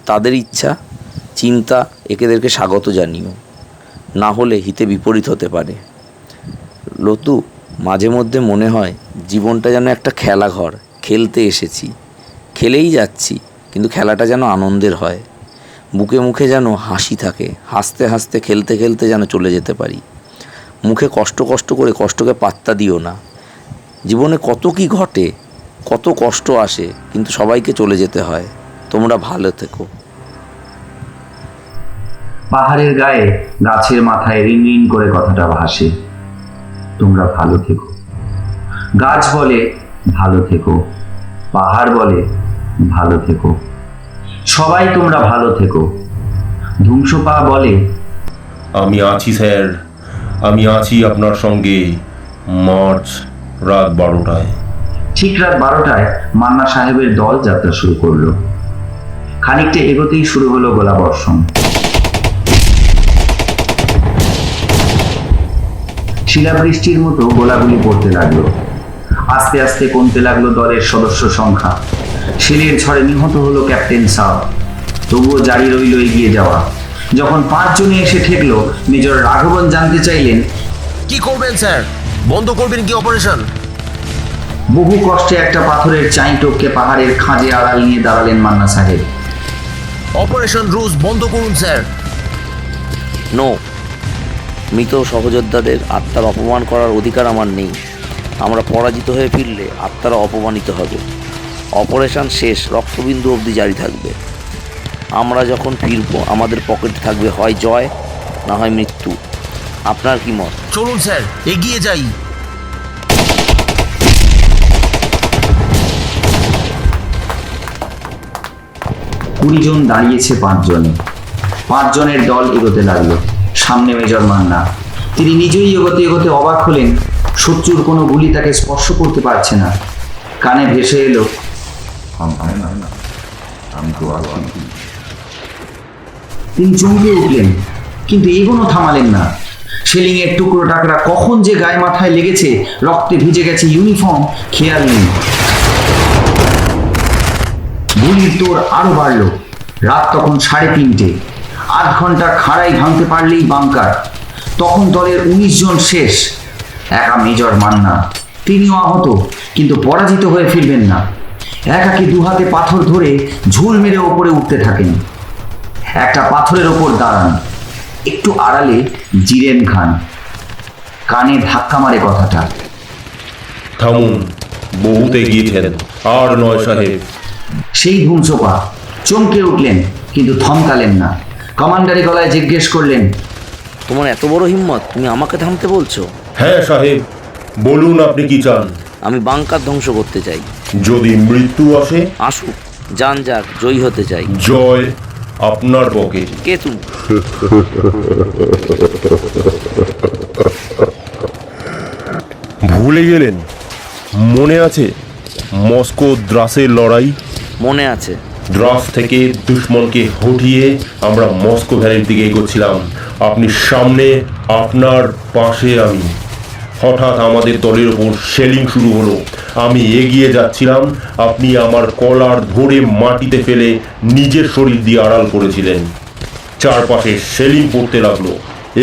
তাদের ইচ্ছা, চিন্তা এদেরকে স্বাগত জানিও, না হলে হিতে বিপরীত হতে পারে। লতু, মাঝে মধ্যে মনে হয় জীবনটা যেন একটা খেলাঘর, খেলতে এসেছি, খেলেই যাচ্ছি, কিন্তু খেলাটা যেন আনন্দের হয়। বুকে মুখে যেন হাসি থাকে, হাসতে হাসতে খেলতে খেলতে যেন চলে যেতে পারি। মুখে কষ্ট কষ্ট করে কষ্টকে পাত্তা দিও না। জীবনে কত কি ঘটে, কত কষ্ট আসে, কিন্তু সবাইকে চলে যেতে হয়। তোমরা ভালো থেকো। পাহাড়ের গায়ে গাছের মাথায় রিন রিন করে কথাটা ভাসে, তোমরা ভালো থেকো। গাছ বলে ভালো থেকো, পাহাড় বলে ভালো থেকো, সবাই তোমরা ভালো থেকো। ধুমসোপা বলে, আমি আছি স্যার, আমি আছি আপনার সঙ্গে। মার্চ রাত 12টায়। ঠিক রাত 12টায় মান্না সাহেবের দল যাত্রা শুরু করলো। খানিকটা এগোতেই শুরু হলো গোলাবর্ষণ। শিলাবৃষ্টির মতো গোলাগুলি পড়তে লাগলো। আস্তে আস্তে কমতে লাগলো দলের সদস্য সংখ্যা। শেলের ঝড়ে নিহত হলো ক্যাপ্টেন সাব, তবুও জারি রইল এগিয়ে যাওয়া। যখন 5 জনে এসে ঠেকলো, মেজর রাঘবন জানতে চাইলেন, কি করবেন স্যার? বন্ধ করবেন কি অপারেশন? বহু কষ্টে একটা পাথরের চাইটোপকে পাহাড়ের খাঁজে আড়াল নিয়ে দাঁড়ালেন মান্না সাহেব। অপারেশন রুজ বন্ধ করুন স্যার। নো, মৃত সহযোদ্ধাদের আত্মার অপমান করার অধিকার আমার নেই। আমরা পরাজিত হয়ে ফিরলে আত্মারা অপমানিত হবে। অপারেশন শেষ রক্তবিন্দু অবধি জারি থাকবে। আমরা যখন ফিরবো আমাদের পকেটে থাকবে হয় জয়, না হয় মৃত্যু। আপনার কি মত? চলুন স্যার, এগিয়ে যাই। 20 জন দাঁড়িয়েছে 5 জনে। 5 জনের দল এগোতে লাগলো। সামনে মেজর মান্না। তিনি নিজেই এগোতে এগোতে অবাক হলেন, শত্রুর কোনো গুলি তাকে স্পর্শ করতে পারছে না। কানে ভেসে এলো, আমি তো আছি। তিনি চমকে উঠলেন, কিন্তু এগোনো থামালেন না। শেলিং এর টুকরো টাকরা কখন যে গায়ে মাথায় লেগেছে, রক্তে ভিজে গেছে ইউনিফর্ম, খেয়াল নেই। গুলির তোর আরো বাড়লো। রাত তখন 3:30। 8 ঘন্টা খাড়াই ভাঙতে পারলেই বাংকার। তখন দলের 19 জন শেষ। একা মেজর মান্না, তিনিও আহত, কিন্তু পরাজিত হয়ে ফিরবেন না। একাকি 2 হাতে পাথর ধরে ঝুল মেরে ওপরে উঠতে থাকেন। একটা পাথরের ওপর দাঁড়ান। একটু আড়ালে জিরেন খান। কানে ধাক্কা মারে কথাটা, থামুন, বহুত এগিয়েছেন, আর নয় সাহেব। সেই ধুমসোপা চমকে উঠলেন, কিন্তু থমকালেন না। কমান্ডারি গলায় জিজ্ঞেস করলেন, তোমার এত বড় হিম্মত, তুমি আমাকে থামতে বলছো? হ্যাঁ সাহেব, বলুন আপনি কি চান? আমি বাংকার ধ্বংস করতে চাই। যদি মৃত্যু আসে? আসুক, যান যাক, জয়ী হতে চাই। জয় আপনার পকেটে। কে তুমি? ভুলে গেলেন? মনে আছে মস্কো দ্রাসের লড়াই? মনে আছে। দ্রাস থেকে দুশ্মনকে হটিয়ে আমরা মস্কো ভ্যালির দিকে এগোচ্ছিলাম। আপনি সামনে, আপনার পাশে আমি। হঠাৎ আমাদের দলের ওপর শেলিং শুরু হলো। আমি এগিয়ে যাচ্ছিলাম, আপনি আমার কলার ধরে মাটিতে ফেলে নিজের শরীর দিয়ে আড়াল করেছিলেন। চারপাশে শেলিং পড়তে লাগলো,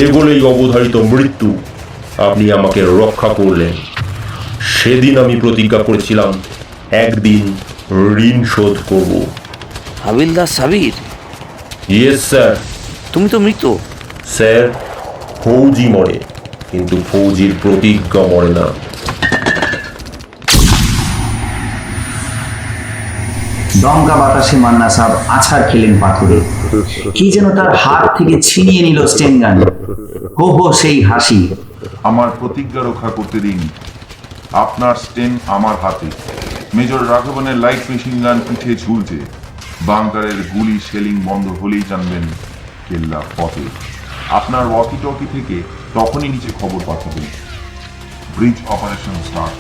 এগুলোই অবধারিত মৃত্যু। আপনি আমাকে রক্ষা করলেন। সেদিন আমি প্রতিজ্ঞা করেছিলাম একদিন ঋণ শোধ করব। হাবিলদার সাবির? Yes sir. তুমি তো মৃত। স্যার, ফৌজি মরে, কিন্তু ফৌজির প্রতিজ্ঞা মরে না। দমকা বাতাসে মান্না সাহেব আছাড় খেলেন পাথরে। কি যেন তার হাত থেকে ছিনিয়ে নিল স্টেন গান। হো হো সেই হাসি। আমার প্রতিজ্ঞা রক্ষা করতে দিন। আপনার স্টেন আমার হাতে। মেজর রাঘবনের লাইট মেশিন গান পিঠে ঝুলছে। বাংকারের গুলি শেলিং বন্ধ হলেই জানবেন কেল্লা পথে। আপনার ওয়াকি টকি থেকে তখনই নিচে খবর পাঠাবেন, ব্রিজ অপারেশন স্টার্ট।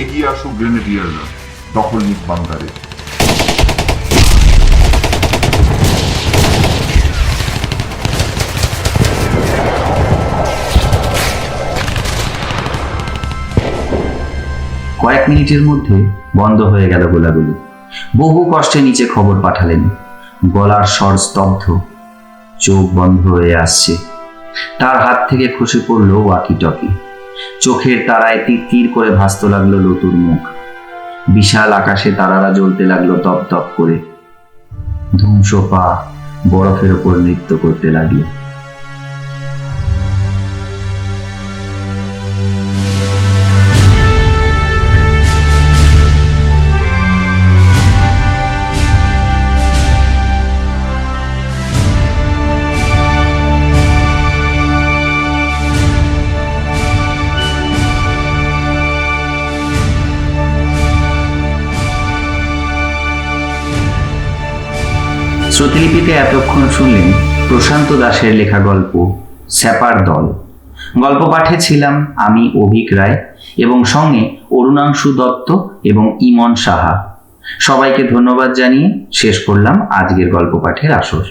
এগিয়ে আসুক গ্রেনেডিয়াররা, দখল নিক বাংকারে। কয়েক মিনিটের মধ্যে বন্ধ হয়ে গেল গোলাগুলি। বহু কষ্টে নিচে খবর পাঠালেন। গলার স্বর স্তব্ধ, চোখ বন্ধ হয়ে আসছে। তার হাত থেকে খসে পড়ল ওয়াকি টকি। চোখের তারায় তীর করে ভাসতে লাগলো লতুর মুখ। বিশাল আকাশে তারারা জ্বলতে লাগলো তপ তপ করে। ধ্বংস পা বরফের ওপর নৃত্য করতে লাগলো। শ্রুতিলিপিতে এতক্ষণ শুনলেন প্রশান্ত দাসের লেখা গল্প স্যাপার দল। গল্প পাঠে ছিলাম আমি অভিক রায় এবং সঙ্গে অরুণাংশু দত্ত এবং ইমন সাহা। সবাইকে ধন্যবাদ জানিয়ে শেষ করলাম আজকের গল্প পাঠের আসর।